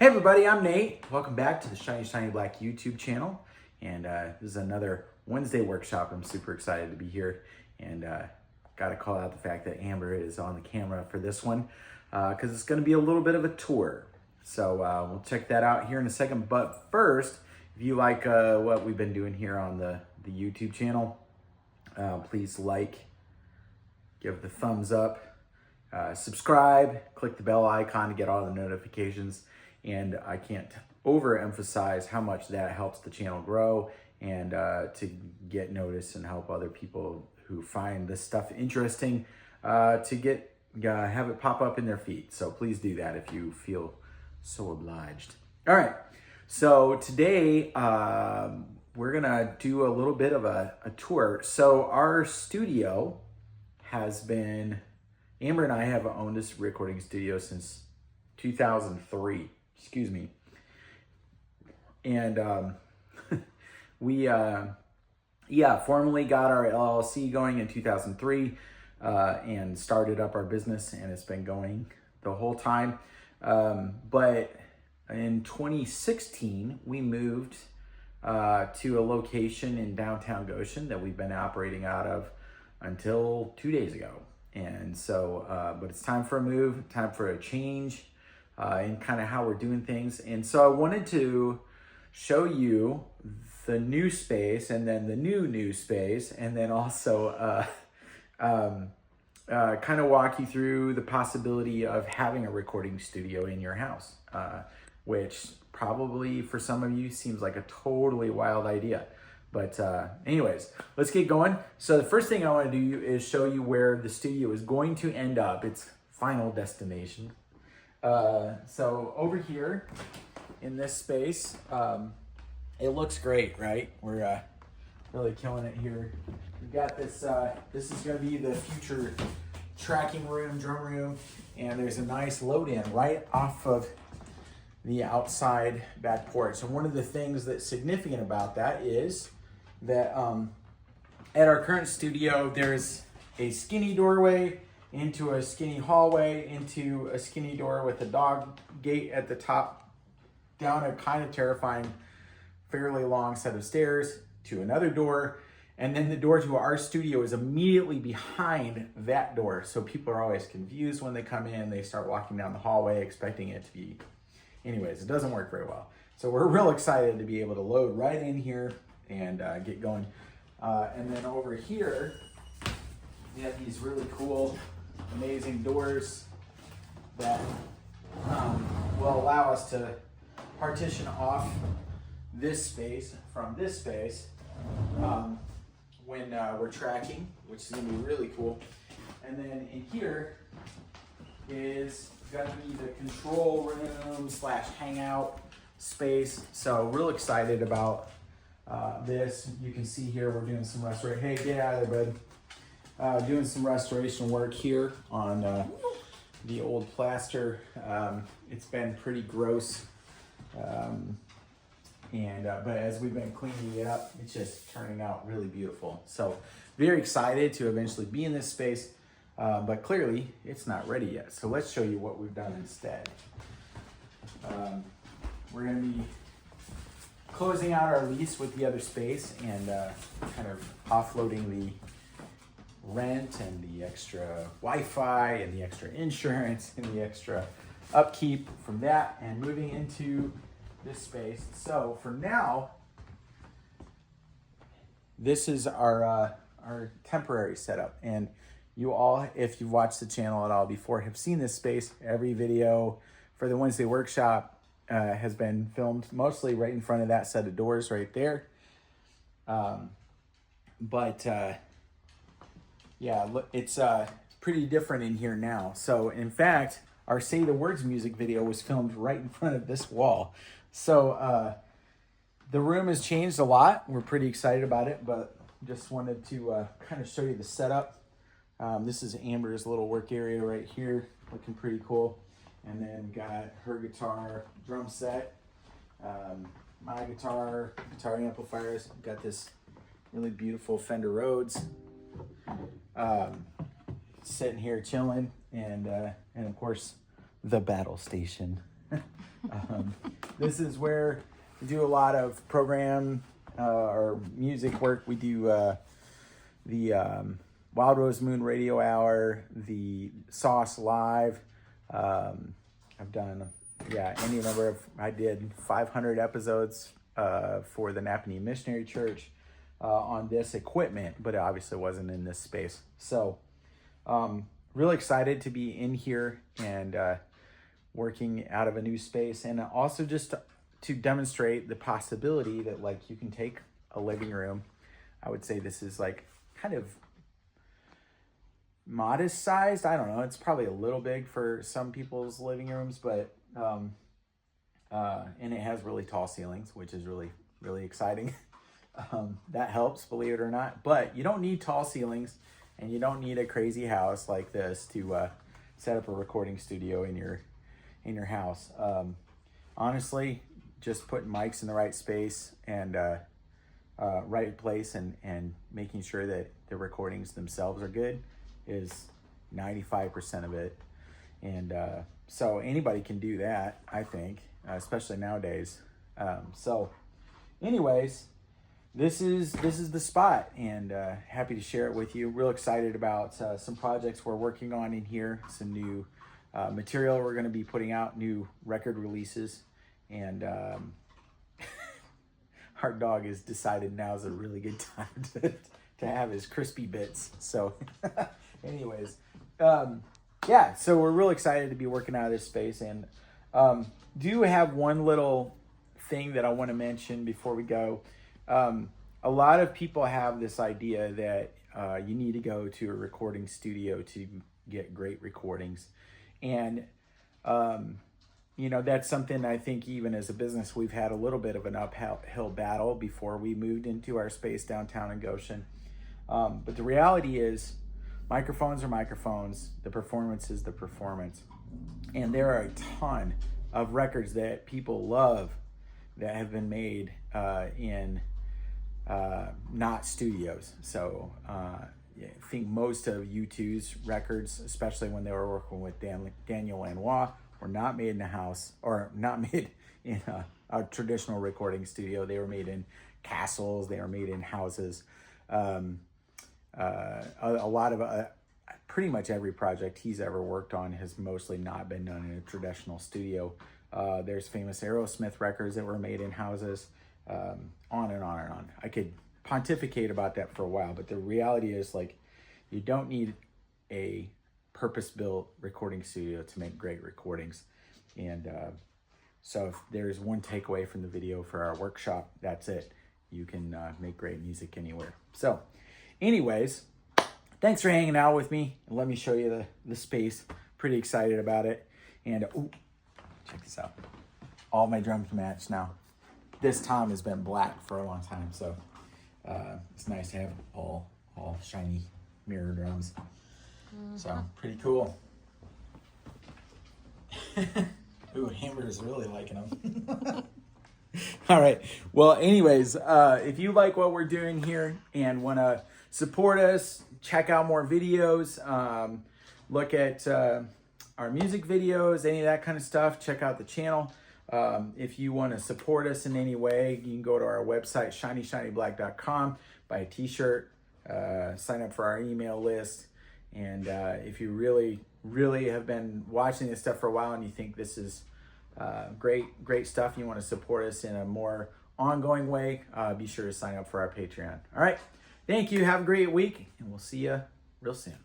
Hey everybody, I'm Nate. Welcome back to the Shiny Black YouTube channel. And this is another Wednesday workshop. I'm super excited to be here. And got to call out the fact that Amber is on the camera for this one because it's going to be a little bit of a tour. So we'll check that out here in a second. But first, if you like what we've been doing here on the YouTube channel, please like, give the thumbs up, subscribe, click the bell icon to get all the notifications. And I can't overemphasize how much that helps the channel grow and to get noticed and help other people who find this stuff interesting to have it pop up in their feed. So please do that if you feel so obliged. All right, so today we're gonna do a little bit of a tour. So our studio has been, Amber and I have owned this recording studio since 2003. Excuse me. And we formally got our LLC going in 2003 and started up our business, and it's been going the whole time. But in 2016, we moved to a location in downtown Goshen that we've been operating out of until 2 days ago. And so, but it's time for a move, time for a change. And kind of how we're doing things. And so I wanted to show you the new space and then the new space, and then also kind of walk you through the possibility of having a recording studio in your house, which probably for some of you seems like a totally wild idea. But anyways, let's get going. So the first thing I want to do is show you where the studio is going to end up, its final destination. So over here in this space, it looks great, right? We're really killing it here. We've got this, this is going to be the future tracking room, drum room, and there's a nice load in right off of the outside back porch. And one of the things that's significant about that is that at our current studio, there's a skinny doorway into a skinny hallway, into a skinny door with a dog gate at the top, down a kind of terrifying, fairly long set of stairs to another door. And then the door to our studio is immediately behind that door. So people are always confused when they come in. They start walking down the hallway expecting it to be, anyways, it doesn't work very well. So we're real excited to be able to load right in here and get going. And then over here, we have these really cool, amazing doors that will allow us to partition off this space from this space when we're tracking, which is going to be really cool. And then in here is going to be the control room / hangout space. So real excited about this. You can see here we're doing some restoration. Hey, get out of there, bud. Doing some restoration work here on the old plaster. It's been pretty gross, but as we've been cleaning it up, it's just turning out really beautiful. So very excited to eventually be in this space, but clearly it's not ready yet. So let's show you what we've done instead. We're going to be closing out our lease with the other space and kind of offloading the rent and the extra Wi-Fi and the extra insurance and the extra upkeep from that, and moving into this space. So for now, this is our temporary setup, and you all, if you've watched the channel at all before, have seen this space. Every video for the Wednesday workshop has been filmed mostly right in front of that set of doors right there. Yeah, it's pretty different in here now. So in fact, our Say the Words music video was filmed right in front of this wall. So the room has changed a lot. We're pretty excited about it, but just wanted to kind of show you the setup. This is Amber's little work area right here, looking pretty cool. And then got her guitar drum set, my guitar amplifiers. Got this really beautiful Fender Rhodes. Sitting here chilling, and of course the battle station This is where we do a lot of program or music work. We do the Wild Rose Moon Radio Hour, the Sauce Live. I've done, any number of, I did 500 episodes for the Napanee Missionary Church on this equipment, but it obviously wasn't in this space. So really excited to be in here and working out of a new space, and also just to demonstrate the possibility that like you can take a living room. I would say this is like kind of modest sized. I don't know. It's probably a little big for some people's living rooms, but and it has really tall ceilings, which is really, really exciting. That helps, believe it or not. But you don't need tall ceilings, and you don't need a crazy house like this to set up a recording studio in your house. Honestly, just putting mics in the right space and right place and making sure that the recordings themselves are good is 95% of it. And so anybody can do that, I think, especially nowadays. So anyways, this is the spot, and happy to share it with you. Real excited about some projects we're working on in here, some new material we're going to be putting out, new record releases, and our dog has decided now is a really good time to have his crispy bits. So anyways, so we're real excited to be working out of this space, and do have one little thing that I want to mention before we go. A lot of people have this idea that you need to go to a recording studio to get great recordings. And, that's something I think even as a business, we've had a little bit of an uphill battle before we moved into our space downtown in Goshen. But the reality is microphones are microphones. The performance is the performance. And there are a ton of records that people love that have been made in not studios. So I think most of U2's records, especially when they were working with Daniel Lanois, were not made in a house or not made in a traditional recording studio. They were made in castles. They were made in houses. A lot of pretty much every project he's ever worked on has mostly not been done in a traditional studio. There's famous Aerosmith records that were made in houses, on and on and on. I could pontificate about that for a while, but the reality is, like, you don't need a purpose-built recording studio to make great recordings. And so if there's one takeaway from the video for our workshop, that's it. You can make great music anywhere. So anyways, thanks for hanging out with me. Let me show you the space. Pretty excited about it. And check this out. All my drums match now. This tom has been black for a long time, so it's nice to have all shiny mirror drums. Mm-hmm. So pretty cool. Ooh, Amber's really liking them. All right. Well, anyways, if you like what we're doing here and want to support us, check out more videos, look at our music videos, any of that kind of stuff, check out the channel. If you want to support us in any way, you can go to our website, shinyshinyblack.com, buy a t-shirt, sign up for our email list. And if you really have been watching this stuff for a while and you think this is great stuff, and you want to support us in a more ongoing way, be sure to sign up for our Patreon. All right. Thank you. Have a great week, and we'll see you real soon.